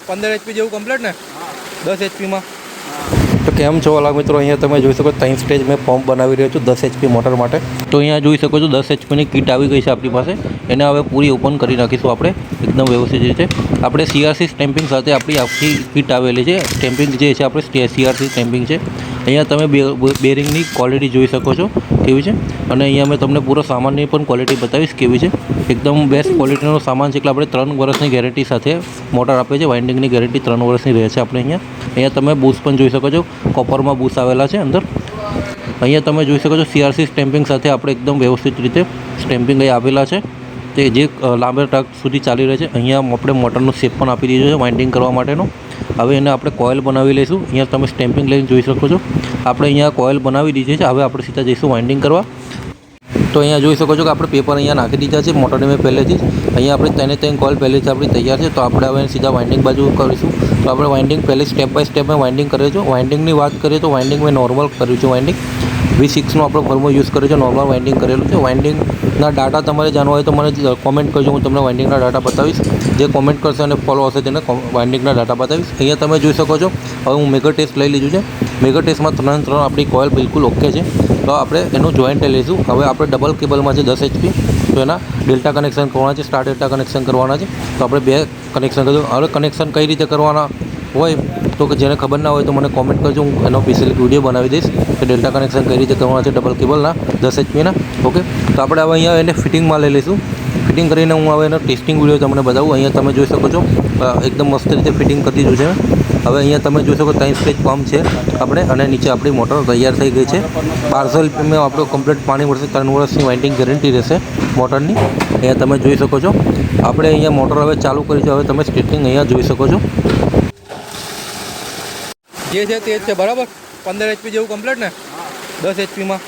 15 HP જેવું complete ને 10 HP માં। તો કેમ છો વાલા મિત્રો, અહીંયા તમે જોઈ શકો 3 સ્ટેજ મેં પંપ બનાવી રહ્યો છું 10 HP મોટર માટે। તો અહીંયા જોઈ શકો છો 10 HP ની કીટ આવી ગઈ છે આપણી પાસે। એને હવે પૂરી ઓપન કરી નાખીશું આપણે એકદમ વ્યવસ્થિત રીતે। આપણે CRC સ્ટેમ્પિંગ સાથે આપણી આખી કીટ આવેલી છે। સ્ટેમ્પિંગ જે છે આપણે CRC સ્ટેમ્પિંગ છે। અહીંયા તમે બેરિંગની ક્વોલિટી જોઈ શકો છો કેવી છે, અને અહીંયા મેં તમને પૂરો સામાનની પણ ક્વોલિટી બતાવીશ કેવી છે। એકદમ બેસ્ટ ક્વોલિટીનો સામાન છે, એટલે આપણે 3 વર્ષની ગેરંટી સાથે મોટર આપે છે। વાઇન્ડિંગની ગેરંટી 3 વર્ષની રહે છે આપણે અહીંયા તમે બૂસ પણ જોઈ શકો છો, કોપરમાં બૂસ આવેલા છે અંદર। અહીંયા તમે જોઈ શકો છો CRC સ્ટેમ્પિંગ સાથે આપણે એકદમ વ્યવસ્થિત રીતે સ્ટેમ્પિંગ અહીં આપેલા છે, તે જે લાંબા ટ્રક સુધી ચાલી રહે છે। અહીંયા આપણે મોટરનો શેપ પણ આપી દીધો છે વાઇન્ડિંગ કરવા માટેનો। હવે એને આપણે કોઇલ બનાવી લઈશું। અહીંયા તમે સ્ટેમ્પિંગ લઈને જોઈ શકો છો, આપણે અહીંયા કોઇલ બનાવી દીધી છે। હવે આપણે સીધા જઈશું વાઇન્ડિંગ કરવા। તો અહીંયા જોઈ શકો છો કે આપણે પેપર અહીંયા નાખી દીધા છે મોટરને મેં પહેલેથી જ। અહીંયા આપણે તેને કોઇલ પહેલેથી આપણી તૈયાર છે, તો આપણે હવે સીધા વાઇન્ડિંગ બાજુ કરીશું। તો આપણે વાઇન્ડિંગ પહેલે સ્ટેપ બાય સ્ટેપ મેં વાઇન્ડિંગ કરીએ છું। વાઇન્ડિંગની વાત કરીએ તો વાઇન્ડિંગ મેં નોર્મલ કર્યું છે। વાઇન્ડિંગ V6નો આપણો ફોર્મો યુઝ કર્યો છે, નોર્મલ વાઇન્ડિંગ કરેલું છે। વાઇન્ડિંગના ડાટા તમારે જાણવા હોય તો મને કોમેન્ટ કરજો, હું તમને વાઇન્ડિંગના ડાટા બતાવીશ। જે કોમેન્ટ કરશે અને ફોલો હશે તેને વાઇન્ડિંગના ડાટા બતાવીશ। અહીંયા તમે જોઈ શકો છો હવે હું મેગર ટેસ્ટ લઈ લીધું છે। મેગર ટેસ્ટમાં 3 આપણી કોઇલ બિલકુલ ઓકે છે। તો આપણે એનું જોઈન્ટ લઈશું। હવે આપણે ડબલ કેબલમાં છે 10 HP, તો એના ડેલ્ટા કનેક્શન કરવાના છે, સ્ટાર ડેલ્ટા કનેક્શન કરવાના છે। તો આપણે 2 કનેક્શન કરીશું। હવે કનેક્શન કઈ રીતે કરવાના હોય તો કે જેને ખબર ના હોય તો મને કોમેન્ટ કરજો, હું એનો સ્પેશિયલ વિડીયો બનાવી દઈશ કે ડેલ્ટા કનેક્શન કઈ રીતે કરવાના છે ડબલ કેબલના 10 HP ના। ઓકે, તો આપણે હવે અહીંયા એને ફિટિંગમાં લઈ લઈશું। ફિટિંગ કરીને હું હવે એનો ટેસ્ટિંગ વિડીયો તમને બતાવું। અહીંયા તમે જોઈ શકો છો એકદમ મસ્ત રીતે ફિટિંગ કરી દીધું છે। હવે અહીંયા તમે જોઈ શકો 3 સ્ટેજ પંપ છે આપણે, અને નીચે આપણી મોટર તૈયાર થઈ ગઈ છે। પાર્સલ મેં આપણું કમ્પ્લીટ પાણી મળશે, 3 વર્ષની વાઇન્ડિંગ ગેરંટી રહેશે મોટરની। અહીંયા તમે જોઈ શકો છો આપણે અહીંયા મોટર હવે ચાલુ કરી છે। હવે તમે સ્ટેટિંગ અહીંયા જોઈ શકો છો, જે છે તે જ છે બરાબર। 15 HP જેવું કમ્પ્લીટ ને 10 HP માં।